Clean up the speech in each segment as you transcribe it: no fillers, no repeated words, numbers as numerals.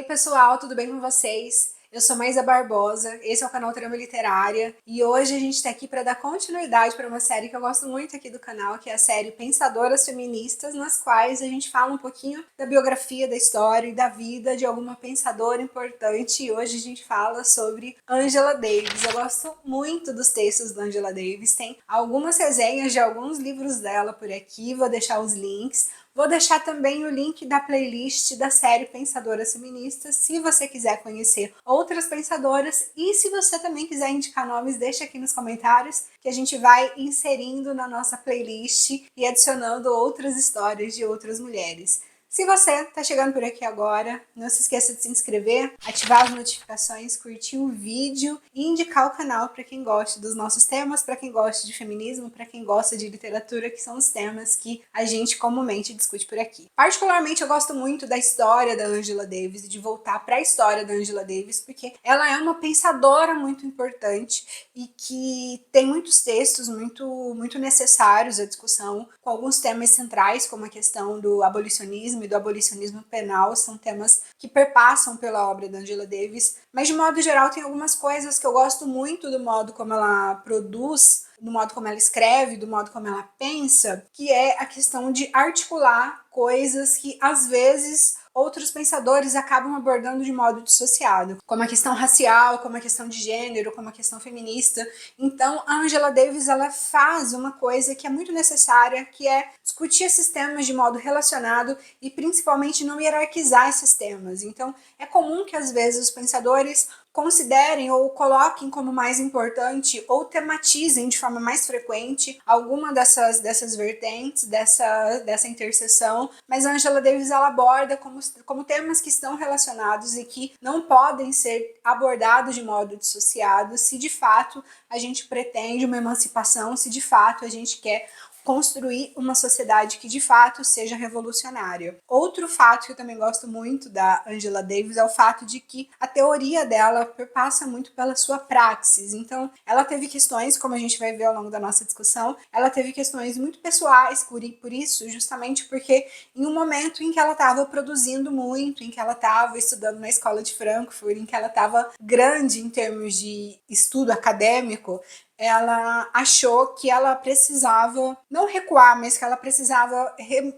Ei pessoal, tudo bem com vocês? Eu sou Maísa Barbosa, esse é o canal Trama Literária e hoje a gente está aqui para dar continuidade para uma série que eu gosto muito aqui do canal, que é a série Pensadoras Feministas, nas quais a gente fala um pouquinho da biografia, da história e da vida de alguma pensadora importante, e hoje a gente fala sobre Angela Davis. Eu gosto muito dos textos da Angela Davis, tem algumas resenhas de alguns livros dela por aqui, vou deixar os links. Vou deixar também o link da playlist da série Pensadoras Feministas, se você quiser conhecer outras pensadoras, e se você também quiser indicar nomes, deixa aqui nos comentários que a gente vai inserindo na nossa playlist e adicionando outras histórias de outras mulheres. Se você está chegando por aqui agora, não se esqueça de se inscrever, ativar as notificações, curtir o vídeo e indicar o canal para quem gosta dos nossos temas, para quem gosta de feminismo, para quem gosta de literatura, que são os temas que a gente comumente discute por aqui. Particularmente eu gosto muito da história da Angela Davis e de voltar para a história da Angela Davis, porque ela é uma pensadora muito importante e que tem muitos textos muito necessários à discussão, com alguns temas centrais, como a questão do abolicionismo e do abolicionismo penal, são temas que perpassam pela obra da Angela Davis, mas de modo geral tem algumas coisas que eu gosto muito do modo como ela produz, do modo como ela escreve, do modo como ela pensa, que é a questão de articular coisas que às vezes outros pensadores acabam abordando de modo dissociado, como a questão racial, como a questão de gênero, como a questão feminista. Então a Angela Davis ela faz uma coisa que é muito necessária, que é discutir esses temas de modo relacionado e principalmente não hierarquizar esses temas. Então é comum que às vezes os pensadores considerem ou coloquem como mais importante ou tematizem de forma mais frequente alguma dessas vertentes, dessa interseção, mas a Angela Davis ela aborda como temas que estão relacionados e que não podem ser abordados de modo dissociado se de fato a gente pretende uma emancipação, se de fato a gente quer construir uma sociedade que de fato seja revolucionária. Outro fato que eu também gosto muito da Angela Davis é o fato de que a teoria dela perpassa muito pela sua praxis. Então, ela teve questões, como a gente vai ver ao longo da nossa discussão, ela teve questões muito pessoais por isso, justamente porque em um momento em que ela estava produzindo muito, em que ela estava estudando na escola de Frankfurt, em que ela estava grande em termos de estudo acadêmico, ela achou que ela precisava, não recuar, mas que ela precisava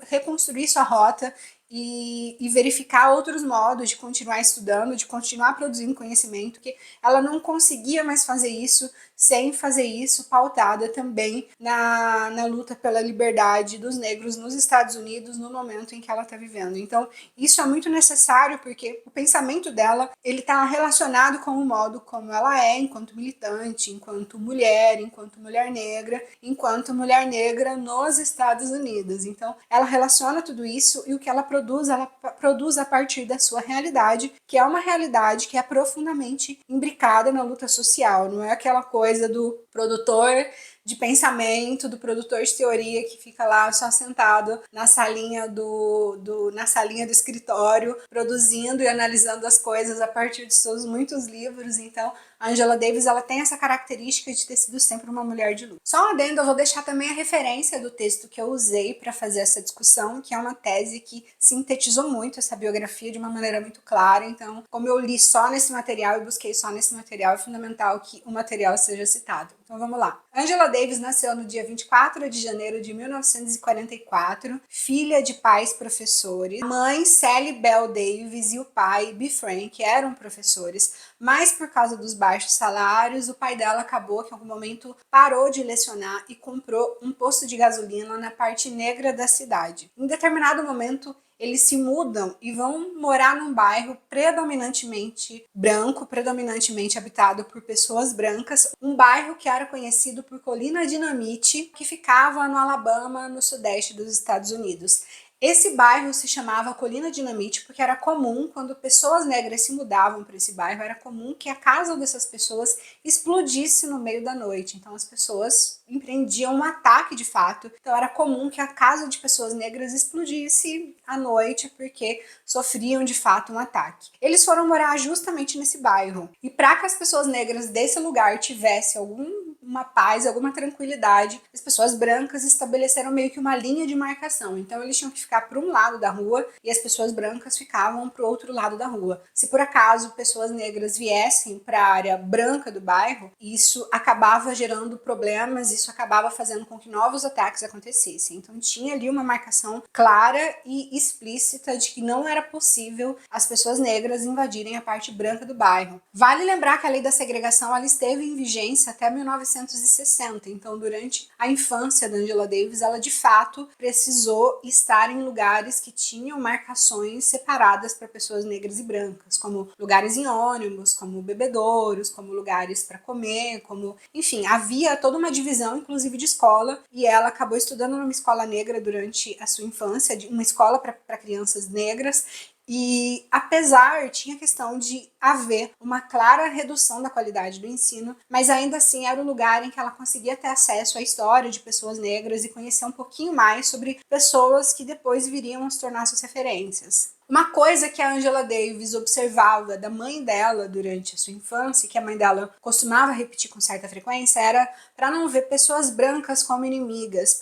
reconstruir sua rota e verificar outros modos de continuar estudando, de continuar produzindo conhecimento, que ela não conseguia mais fazer isso sem fazer isso pautada também na luta pela liberdade dos negros nos Estados Unidos no momento em que ela está vivendo. Então, isso é muito necessário porque o pensamento dela ele está relacionado com o modo como ela é enquanto militante, enquanto mulher negra nos Estados Unidos. Então, ela relaciona tudo isso e o que ela produz a partir da sua realidade, que é uma realidade que é profundamente imbricada na luta social, não é aquela coisa do produtor de pensamento, do produtor de teoria que fica lá só sentado na salinha do escritório, produzindo e analisando as coisas a partir de seus muitos livros. Então, a Angela Davis ela tem essa característica de ter sido sempre uma mulher de luta. Só um adendo, eu vou deixar também a referência do texto que eu usei para fazer essa discussão, que é uma tese que sintetizou muito essa biografia de uma maneira muito clara. Então, como eu li só nesse material e busquei só nesse material, é fundamental que o material seja citado. Então vamos lá. Angela Davis nasceu no dia 24 de janeiro de 1944, filha de pais professores. A mãe, Sally Bell Davis, e o pai, B. Frank, eram professores, mas por causa dos baixos salários, o pai dela acabou que em algum momento parou de lecionar e comprou um posto de gasolina na parte negra da cidade. Em determinado momento, eles se mudam e vão morar num bairro predominantemente branco, predominantemente habitado por pessoas brancas, um bairro que era conhecido por Colina Dinamite, que ficava no Alabama, no sudeste dos Estados Unidos. Esse bairro se chamava Colina Dinamite porque era comum, quando pessoas negras se mudavam para esse bairro, era comum que a casa dessas pessoas explodisse no meio da noite. Então as pessoas empreendiam um ataque de fato. Então era comum que a casa de pessoas negras explodisse à noite porque sofriam de fato um ataque. Eles foram morar justamente nesse bairro. E para que as pessoas negras desse lugar tivessem algum uma paz, alguma tranquilidade. As pessoas brancas estabeleceram meio que uma linha de marcação, então eles tinham que ficar para um lado da rua e as pessoas brancas ficavam para o outro lado da rua. Se por acaso pessoas negras viessem para a área branca do bairro, isso acabava gerando problemas, isso acabava fazendo com que novos ataques acontecessem. Então tinha ali uma marcação clara e explícita de que não era possível as pessoas negras invadirem a parte branca do bairro. Vale lembrar que a lei da segregação ela esteve em vigência até 1960, então durante a infância da Angela Davis, ela de fato precisou estar em lugares que tinham marcações separadas para pessoas negras e brancas, como lugares em ônibus, como bebedouros, como lugares para comer, como, enfim, havia toda uma divisão, inclusive de escola, e ela acabou estudando numa escola negra durante a sua infância, uma escola para crianças negras. E apesar, tinha a questão de haver uma clara redução da qualidade do ensino, mas ainda assim era o lugar em que ela conseguia ter acesso à história de pessoas negras e conhecer um pouquinho mais sobre pessoas que depois viriam a se tornar suas referências. Uma coisa que a Angela Davis observava da mãe dela durante a sua infância, que a mãe dela costumava repetir com certa frequência, era para não ver pessoas brancas como inimigas,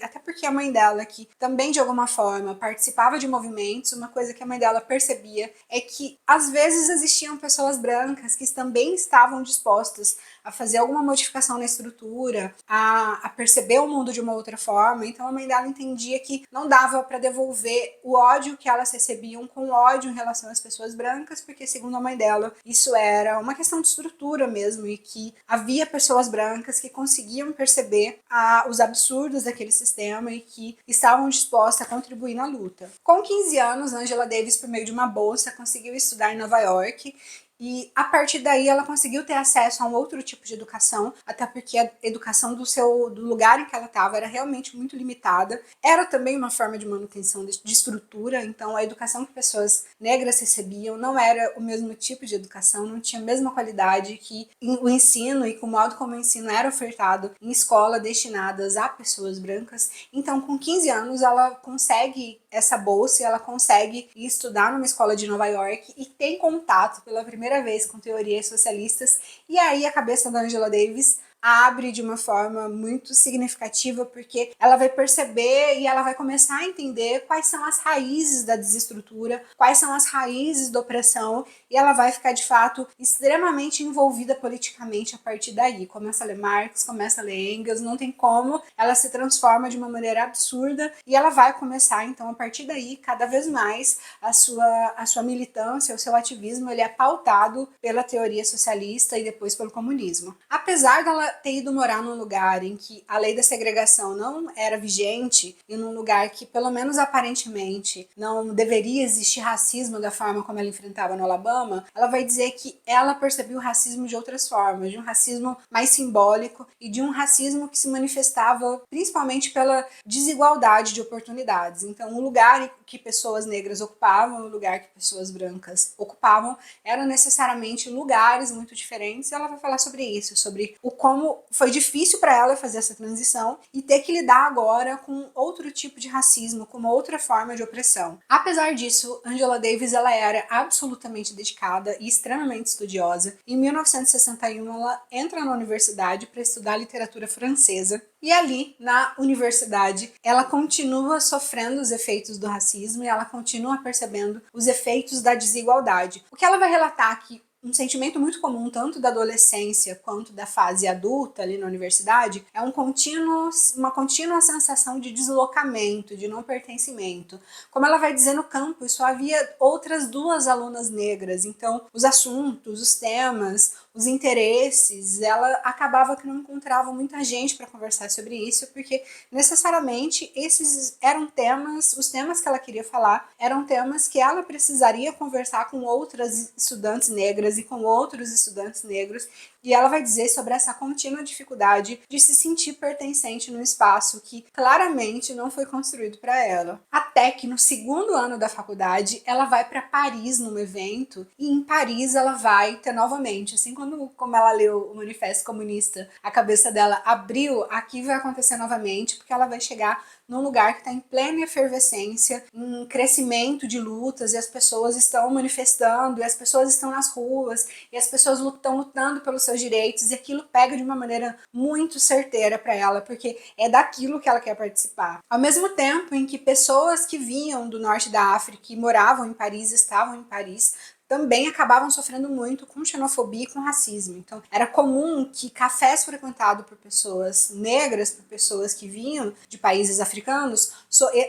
até porque a mãe dela, que também de alguma forma participava de movimentos, uma coisa que a mãe dela percebia é que às vezes existiam pessoas brancas que também estavam dispostas a fazer alguma modificação na estrutura, a perceber o mundo de uma outra forma. Então a mãe dela entendia que não dava para devolver o ódio que elas recebiam com ódio em relação às pessoas brancas, porque segundo a mãe dela, isso era uma questão de estrutura mesmo, e que havia pessoas brancas que conseguiam perceber os absurdos daquele sistema e que estavam dispostas a contribuir na luta. Com 15 anos, Angela Davis, por meio de uma bolsa, conseguiu estudar em Nova York, e a partir daí ela conseguiu ter acesso a um outro tipo de educação, até porque a educação do lugar em que ela estava era realmente muito limitada. Era também uma forma de manutenção de estrutura, então a educação que pessoas negras recebiam não era o mesmo tipo de educação, não tinha a mesma qualidade que o ensino e com o modo como o ensino era ofertado em escolas destinadas a pessoas brancas. Então, com 15 anos, ela consegue essa bolsa e ela consegue ir estudar numa escola de Nova York e tem contato pela primeira vez com teorias socialistas, e aí a cabeça da Angela Davis abre de uma forma muito significativa, porque ela vai perceber e ela vai começar a entender quais são as raízes da desestrutura, quais são as raízes da opressão, e ela vai ficar de fato extremamente envolvida politicamente a partir daí. Começa a ler Marx, começa a ler Engels, não tem como, ela se transforma de uma maneira absurda e ela vai começar então a partir daí cada vez mais a sua militância, o seu ativismo, ele é pautado pela teoria socialista e depois pelo comunismo. Apesar dela ter ido morar num lugar em que a lei da segregação não era vigente e num lugar que, pelo menos aparentemente, não deveria existir racismo da forma como ela enfrentava no Alabama, ela vai dizer que ela percebeu o racismo de outras formas, de um racismo mais simbólico e de um racismo que se manifestava principalmente pela desigualdade de oportunidades. Então, o lugar que pessoas negras ocupavam, o lugar que pessoas brancas ocupavam, eram necessariamente lugares muito diferentes. Ela vai falar sobre isso, sobre o como foi difícil para ela fazer essa transição e ter que lidar agora com outro tipo de racismo, com uma outra forma de opressão. Apesar disso, Angela Davis ela era absolutamente dedicada e extremamente estudiosa. Em 1961, ela entra na universidade para estudar literatura francesa. E ali, na universidade, ela continua sofrendo os efeitos do racismo e ela continua percebendo os efeitos da desigualdade. O que ela vai relatar aqui, um sentimento muito comum, tanto da adolescência quanto da fase adulta ali na universidade, é uma contínua sensação de deslocamento, de não pertencimento. Como ela vai dizer no campus, só havia outras duas alunas negras, então os assuntos, os temas, os interesses, ela acabava que não encontrava muita gente para conversar sobre isso, porque necessariamente esses eram temas, os temas que ela queria falar, eram temas que ela precisaria conversar com outras estudantes negras e com outros estudantes negros, e ela vai dizer sobre essa contínua dificuldade de se sentir pertencente num espaço que claramente não foi construído para ela. Até que no segundo ano da faculdade, ela vai para Paris num evento, e em Paris ela vai ter novamente, assim como ela leu o Manifesto Comunista, a cabeça dela abriu, aqui vai acontecer novamente, porque ela vai chegar num lugar que está em plena efervescência, em crescimento de lutas, e as pessoas estão manifestando, e as pessoas estão nas ruas, ruas e as pessoas estão lutando pelos seus direitos, e aquilo pega de uma maneira muito certeira para ela, porque é daquilo que ela quer participar. Ao mesmo tempo em que pessoas que vinham do norte da África e moravam em Paris, estavam em Paris, também acabavam sofrendo muito com xenofobia e com racismo. Então, era comum que cafés frequentados por pessoas negras, por pessoas que vinham de países africanos,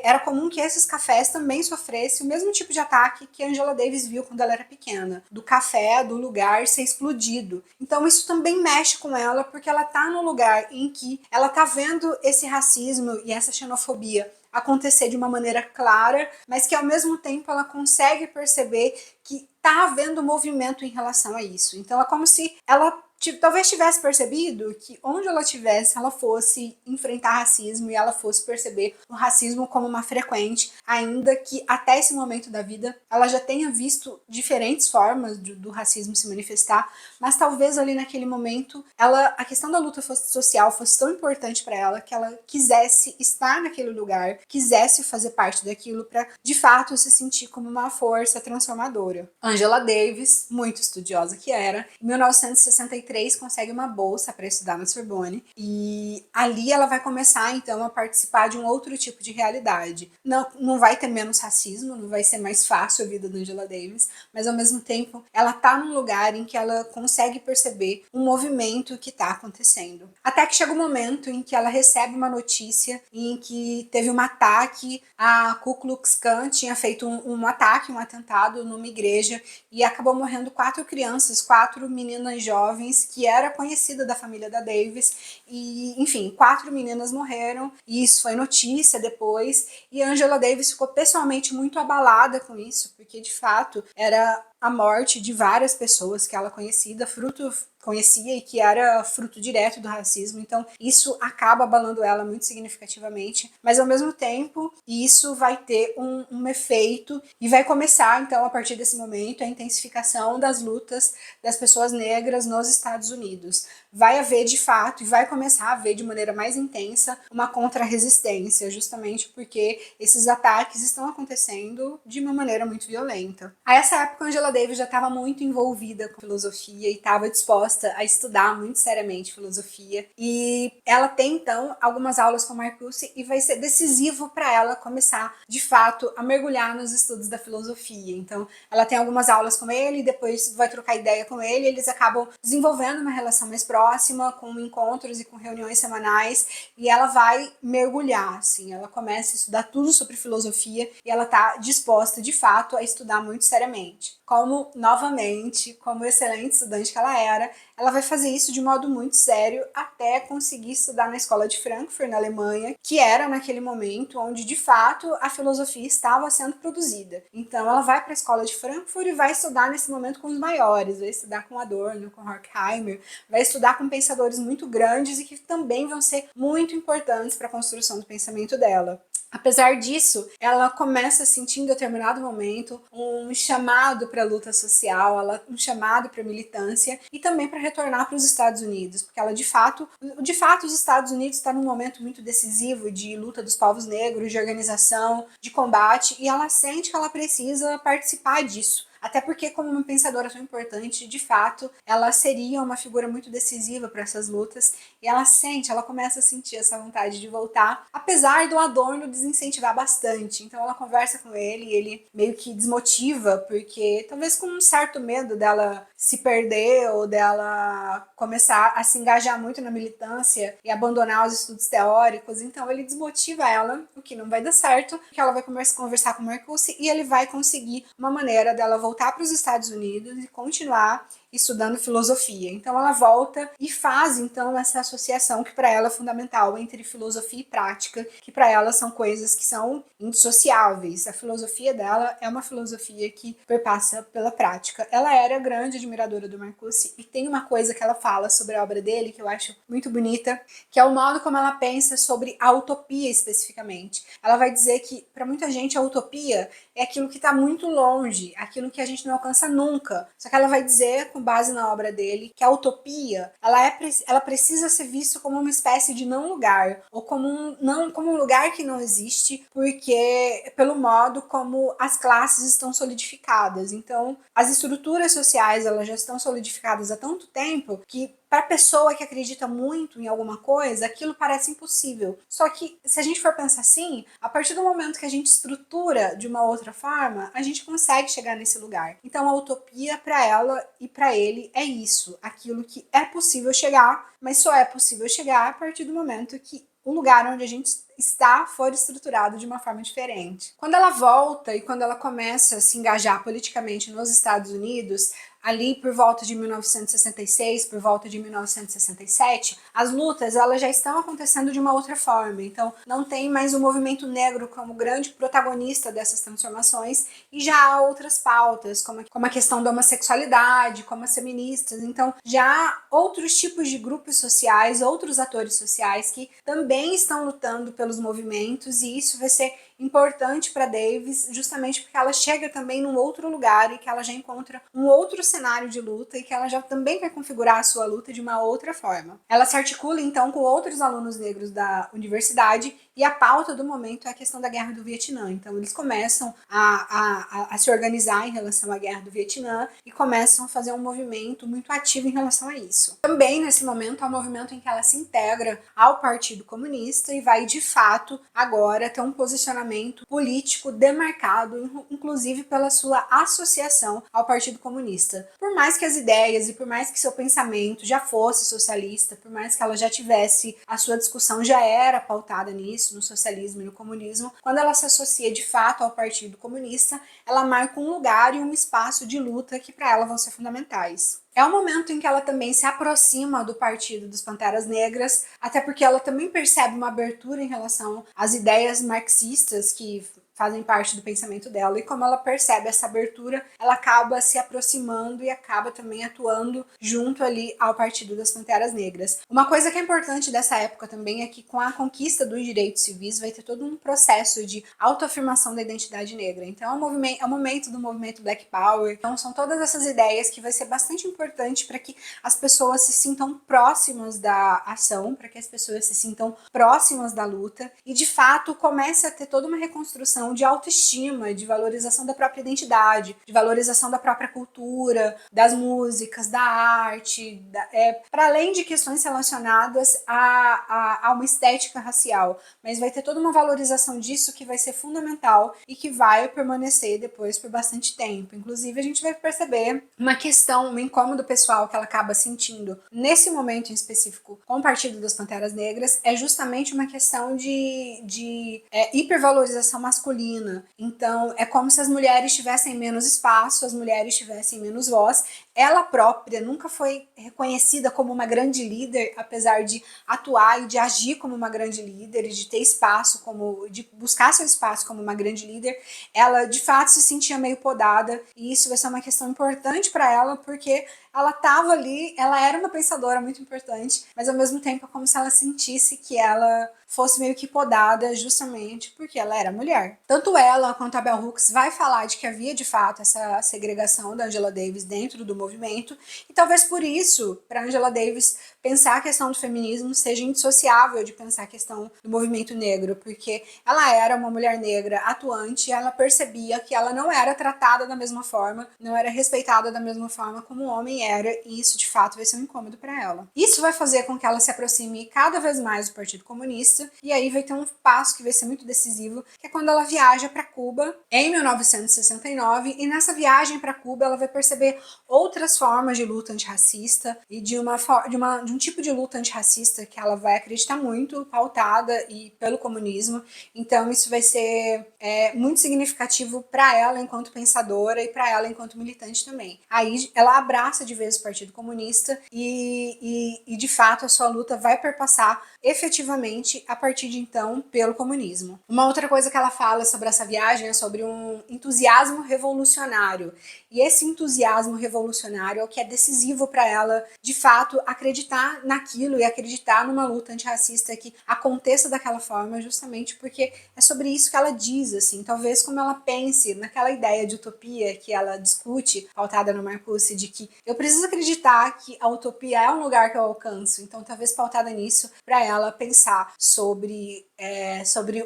era comum que esses cafés também sofressem o mesmo tipo de ataque que Angela Davis viu quando ela era pequena, do café, do lugar ser explodido. Então, isso também mexe com ela, porque ela tá no lugar em que ela tá vendo esse racismo e essa xenofobia acontecer de uma maneira clara, mas que ao mesmo tempo ela consegue perceber que está havendo movimento em relação a isso. Então é como se ela talvez tivesse percebido que onde ela estivesse, ela fosse enfrentar racismo e ela fosse perceber o racismo como uma frequente, ainda que até esse momento da vida ela já tenha visto diferentes formas do racismo se manifestar, mas talvez ali naquele momento a questão da luta social fosse tão importante para ela que ela quisesse estar naquele lugar, quisesse fazer parte daquilo para de fato se sentir como uma força transformadora. Angela Davis, muito estudiosa que era, em 1963 consegue uma bolsa para estudar na Sorbonne e ali ela vai começar então a participar de um outro tipo de realidade. Não vai ter menos racismo, não vai ser mais fácil a vida da Angela Davis, mas ao mesmo tempo ela tá num lugar em que ela consegue perceber um movimento que está acontecendo. Até que chega um momento em que ela recebe uma notícia em que teve um ataque, a Ku Klux Klan tinha feito um ataque, um atentado numa igreja e acabou morrendo 4 crianças, 4 meninas jovens que era conhecida da família da Davis e, enfim, 4 meninas morreram e isso foi notícia depois e Angela Davis ficou pessoalmente muito abalada com isso, porque de fato era a morte de várias pessoas que ela conhecia e que era fruto direto do racismo, então isso acaba abalando ela muito significativamente, mas ao mesmo tempo isso vai ter um efeito e vai começar então a partir desse momento a intensificação das lutas das pessoas negras nos Estados Unidos. Vai haver de fato e vai começar a haver de maneira mais intensa uma contra-resistência, justamente porque esses ataques estão acontecendo de uma maneira muito violenta. A essa época Angela Davis já estava muito envolvida com filosofia e estava disposta a estudar muito seriamente filosofia. E ela tem então algumas aulas com Marcuse e vai ser decisivo para ela começar de fato a mergulhar nos estudos da filosofia. Então ela tem algumas aulas com ele, depois vai trocar ideia com ele, eles acabam desenvolvendo uma relação mais próxima, com encontros e com reuniões semanais, e ela vai mergulhar, assim, ela começa a estudar tudo sobre filosofia e ela está disposta de fato a estudar muito seriamente. Como excelente estudante que ela vai fazer isso de modo muito sério até conseguir estudar na escola de Frankfurt, na Alemanha, que era naquele momento onde de fato a filosofia estava sendo produzida. Então ela vai para a escola de Frankfurt e vai estudar nesse momento com os maiores, vai estudar com Adorno, com Horkheimer, vai estudar com pensadores muito grandes e que também vão ser muito importantes para a construção do pensamento dela. Apesar disso, ela começa a sentir em determinado momento um chamado para a luta social, um chamado para a militância e também para retornar para os Estados Unidos, porque ela de fato os Estados Unidos está num momento muito decisivo de luta dos povos negros, de organização, de combate, e ela sente que ela precisa participar disso. Até porque, como uma pensadora tão importante, de fato, ela seria uma figura muito decisiva para essas lutas, e ela começa a sentir essa vontade de voltar, apesar do Adorno desincentivar bastante. Então ela conversa com ele e ele meio que desmotiva, porque talvez com um certo medo dela se perder ou dela começar a se engajar muito na militância e abandonar os estudos teóricos. Então ele desmotiva ela, o que não vai dar certo, porque ela vai conversar com Marcuse e ele vai conseguir uma maneira dela voltar para os Estados Unidos e continuar estudando filosofia. Então ela volta e faz então essa associação que para ela é fundamental entre filosofia e prática, que para ela são coisas que são indissociáveis. A filosofia dela é uma filosofia que perpassa pela prática. Ela era grande admiradora do Marcuse e tem uma coisa que ela fala sobre a obra dele que eu acho muito bonita, que é o modo como ela pensa sobre a utopia especificamente. Ela vai dizer que para muita gente a utopia é aquilo que está muito longe, aquilo que a gente não alcança nunca. Só que ela vai dizer com com base na obra dele que a utopia, ela precisa ser vista como uma espécie de não lugar, ou como um lugar que não existe, porque pelo modo como as classes estão solidificadas. Então, as estruturas sociais, elas já estão solidificadas há tanto tempo que para a pessoa que acredita muito em alguma coisa, aquilo parece impossível. Só que, se a gente for pensar assim, a partir do momento que a gente estrutura de uma outra forma, a gente consegue chegar nesse lugar. Então, a utopia para ela e para ele é isso, aquilo que é possível chegar, mas só é possível chegar a partir do momento que o lugar onde a gente está for estruturado de uma forma diferente. Quando ela volta e quando ela começa a se engajar politicamente nos Estados Unidos, ali por volta de 1966, por volta de 1967, as lutas elas já estão acontecendo de uma outra forma. Então, não tem mais o movimento negro como grande protagonista dessas transformações e já há outras pautas, como a questão da homossexualidade, como as feministas. Então, já há outros tipos de grupos sociais, outros atores sociais que também estão lutando pelos movimentos, e isso vai ser importante para Davis, justamente porque ela chega também num outro lugar e que ela já encontra um outro cenário de luta e que ela já também vai configurar a sua luta de uma outra forma. Ela se articula então com outros alunos negros da universidade e a pauta do momento é a questão da guerra do Vietnã. Então eles começam a se organizar em relação à guerra do Vietnã e começam a fazer um movimento muito ativo em relação a isso. Também nesse momento é um movimento em que ela se integra ao Partido Comunista e vai de fato agora ter um posicionamento político demarcado, inclusive pela sua associação ao Partido Comunista. Por mais que as ideias e por mais que seu pensamento já fosse socialista, por mais que ela já tivesse, a sua discussão já era pautada nisso, no socialismo e no comunismo, quando ela se associa de fato ao Partido Comunista, ela marca um lugar e um espaço de luta que para ela vão ser fundamentais. É o momento em que ela também se aproxima do Partido dos Panteras Negras, até porque ela também percebe uma abertura em relação às ideias marxistas que fazem parte do pensamento dela, e como ela percebe essa abertura, ela acaba se aproximando e acaba também atuando junto ali ao Partido das Panteras Negras. Uma coisa que é importante dessa época também é que com a conquista dos direitos civis vai ter todo um processo de autoafirmação da identidade negra. Então é o momento do movimento Black Power. Então são todas essas ideias que vai ser bastante importante para que as pessoas se sintam próximas da ação, para que as pessoas se sintam próximas da luta e de fato comece a ter toda uma reconstrução de autoestima, de valorização da própria identidade, de valorização da própria cultura, das músicas, da arte, para além de questões relacionadas a uma estética racial, mas vai ter toda uma valorização disso que vai ser fundamental e que vai permanecer depois por bastante tempo. Inclusive, a gente vai perceber uma questão, um incômodo pessoal que ela acaba sentindo nesse momento em específico com o Partido das Panteras Negras é justamente uma questão de hipervalorização masculina. Então, é como se as mulheres tivessem menos espaço, as mulheres tivessem menos voz. Ela própria nunca foi reconhecida como uma grande líder, apesar de atuar e de agir como uma grande líder, e de ter espaço, de buscar seu espaço como uma grande líder. Ela, de fato, se sentia meio podada, e isso vai ser uma questão importante para ela, porque ela estava ali, ela era uma pensadora muito importante, mas ao mesmo tempo é como se ela sentisse que ela fosse meio que podada justamente porque ela era mulher. Tanto ela quanto a Bell Hooks vai falar de que havia de fato essa segregação da Angela Davis dentro do movimento, e talvez por isso, para Angela Davis, pensar a questão do feminismo seja indissociável de pensar a questão do movimento negro, porque ela era uma mulher negra atuante e ela percebia que ela não era tratada da mesma forma, não era respeitada da mesma forma como o homem era, e isso de fato vai ser um incômodo para ela. Isso vai fazer com que ela se aproxime cada vez mais do Partido Comunista, e aí vai ter um passo que vai ser muito decisivo, que é quando ela viaja para Cuba em 1969, e nessa viagem para Cuba ela vai perceber outras formas de luta antirracista e de um tipo de luta antirracista que ela vai acreditar muito, pautada e pelo comunismo. Então isso vai ser muito significativo para ela enquanto pensadora e para ela enquanto militante também. Aí ela abraça de vez o Partido Comunista e de fato a sua luta vai perpassar efetivamente a partir de então pelo comunismo. Uma outra coisa que ela fala sobre essa viagem é sobre um entusiasmo revolucionário, e esse entusiasmo revolucionário é o que é decisivo para ela de fato acreditar naquilo e acreditar numa luta antirracista que aconteça daquela forma, justamente porque é sobre isso que ela diz, assim, talvez como ela pense naquela ideia de utopia que ela discute, pautada no Marcuse, de que eu preciso acreditar que a utopia é um lugar que eu alcanço, então talvez pautada nisso, para ela pensar sobre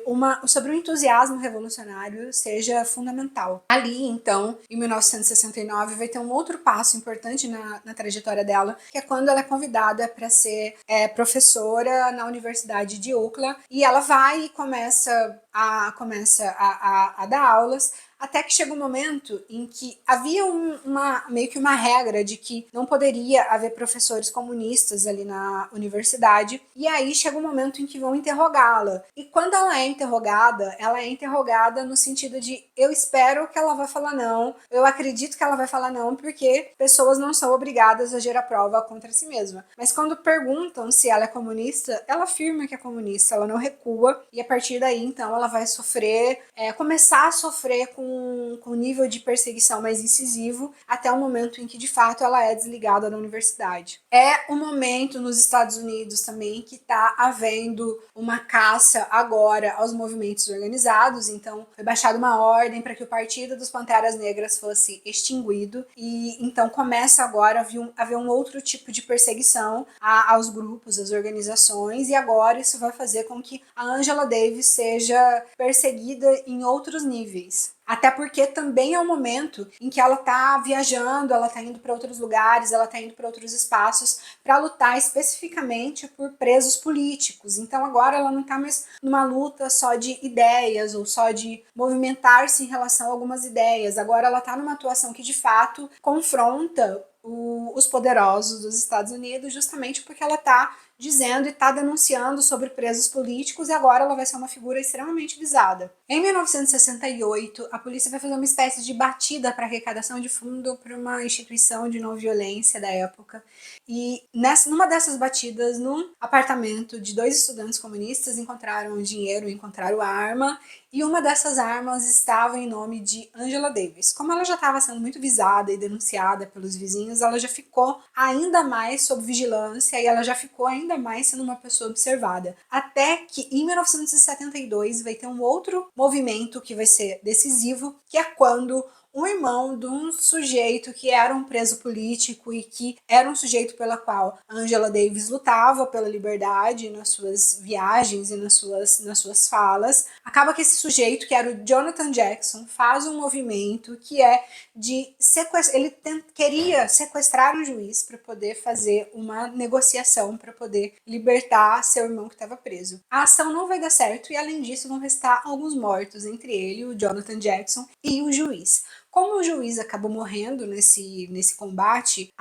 o entusiasmo revolucionário seja fundamental. Ali, então, em 1969, vai ter um outro passo importante na trajetória dela, que é quando ela é convidada para ser professora na Universidade de Oakland, e ela vai e começa a dar aulas, até que chega um momento em que havia meio que uma regra de que não poderia haver professores comunistas ali na universidade, e aí chega um momento em que vão interrogá-la. E quando ela é interrogada no sentido de eu espero que ela vai falar não, eu acredito que ela vai falar não, porque pessoas não são obrigadas a gerar prova contra si mesma. Mas quando perguntam se ela é comunista, ela afirma que é comunista, ela não recua, e a partir daí, então, ela vai começar a sofrer com um nível de perseguição mais incisivo, até o momento em que, de fato, ela é desligada da universidade. É um momento nos Estados Unidos também que está havendo uma caça agora aos movimentos organizados, então foi baixada uma ordem para que o Partido dos Panteras Negras fosse extinguido, e então começa agora a haver um outro tipo de perseguição aos grupos, às organizações, e agora isso vai fazer com que a Angela Davis seja perseguida em outros níveis. Até porque também é um momento em que ela está viajando, ela está indo para outros lugares, ela está indo para outros espaços para lutar especificamente por presos políticos. Então agora ela não está mais numa luta só de ideias ou só de movimentar-se em relação a algumas ideias. Agora ela está numa atuação que de fato confronta os poderosos dos Estados Unidos, justamente porque ela está dizendo e está denunciando sobre presos políticos, e agora ela vai ser uma figura extremamente visada. Em 1968, a polícia vai fazer uma espécie de batida para arrecadação de fundo para uma instituição de não violência da época, e numa dessas batidas, num apartamento de 2 estudantes comunistas, encontraram dinheiro, encontraram arma, e uma dessas armas estava em nome de Angela Davis. Como ela já estava sendo muito visada e denunciada pelos vizinhos, ela já ficou ainda mais sob vigilância e ela já ficou ainda mais sendo uma pessoa observada. Até que em 1972 vai ter um outro movimento que vai ser decisivo, que é quando um irmão de um sujeito que era um preso político e que era um sujeito pela qual Angela Davis lutava pela liberdade nas suas viagens e nas suas falas. Acaba que esse sujeito, que era o Jonathan Jackson, faz um movimento que é de sequestrar. Ele queria sequestrar um juiz para poder fazer uma negociação, para poder libertar seu irmão que estava preso. A ação não vai dar certo e, além disso, vão restar alguns mortos, entre ele, o Jonathan Jackson, e o juiz. Como o juiz acabou morrendo nesse combate,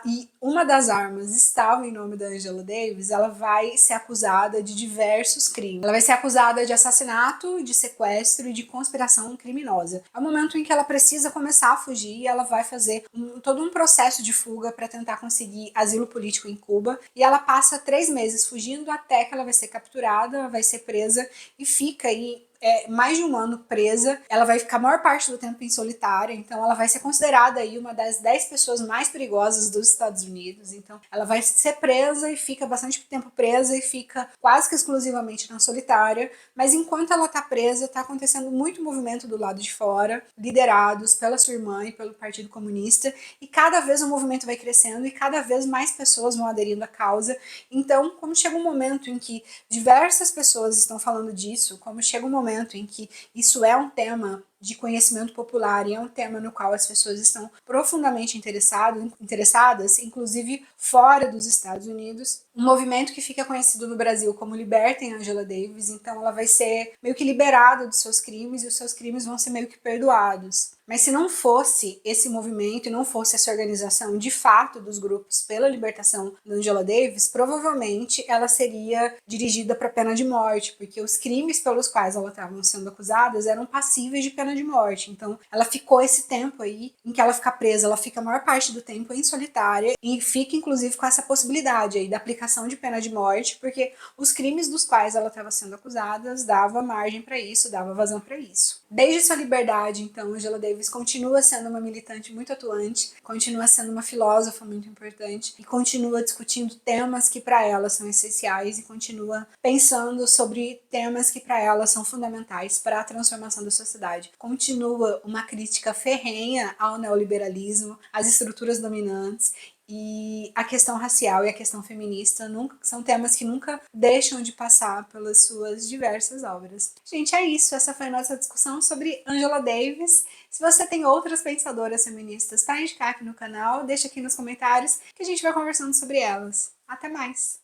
e uma das armas estava em nome da Angela Davis, ela vai ser acusada de diversos crimes. Ela vai ser acusada de assassinato, de sequestro e de conspiração criminosa. É o momento em que ela precisa começar a fugir, e ela vai fazer todo um processo de fuga para tentar conseguir asilo político em Cuba, e ela passa 3 meses fugindo até que ela vai ser capturada, vai ser presa e fica aí mais de um ano presa. Ela vai ficar a maior parte do tempo em solitária, então ela vai ser considerada aí uma das 10 pessoas mais perigosas dos Estados Unidos. Então ela vai ser presa e fica bastante tempo presa e fica quase que exclusivamente na solitária, mas enquanto ela tá presa, tá acontecendo muito movimento do lado de fora, liderados pela sua irmã e pelo Partido Comunista, e cada vez o movimento vai crescendo e cada vez mais pessoas vão aderindo à causa. Então, como chega um momento em que diversas pessoas estão falando disso, como chega um momento em que isso é um tema de conhecimento popular e é um tema no qual as pessoas estão profundamente interessadas, inclusive fora dos Estados Unidos. Um movimento que fica conhecido no Brasil como Libertem Angela Davis, então ela vai ser meio que liberada dos seus crimes e os seus crimes vão ser meio que perdoados. Mas se não fosse esse movimento e não fosse essa organização de fato dos grupos pela libertação da Angela Davis, provavelmente ela seria dirigida para pena de morte, porque os crimes pelos quais ela estava sendo acusada eram passíveis de pena de morte. Então ela ficou esse tempo aí em que ela fica presa, ela fica a maior parte do tempo em solitária e fica inclusive com essa possibilidade aí da aplicação de pena de morte, porque os crimes dos quais ela estava sendo acusada dava margem para isso, dava vazão para isso. Desde sua liberdade, então, Angela Davis continua sendo uma militante muito atuante, continua sendo uma filósofa muito importante e continua discutindo temas que para ela são essenciais e continua pensando sobre temas que para ela são fundamentais para a transformação da sociedade. Continua uma crítica ferrenha ao neoliberalismo, às estruturas dominantes, e a questão racial e a questão feminista são temas que nunca deixam de passar pelas suas diversas obras. Gente, é isso. Essa foi a nossa discussão sobre Angela Davis. Se você tem outras pensadoras feministas para indicar aqui no canal, deixa aqui nos comentários que a gente vai conversando sobre elas. Até mais!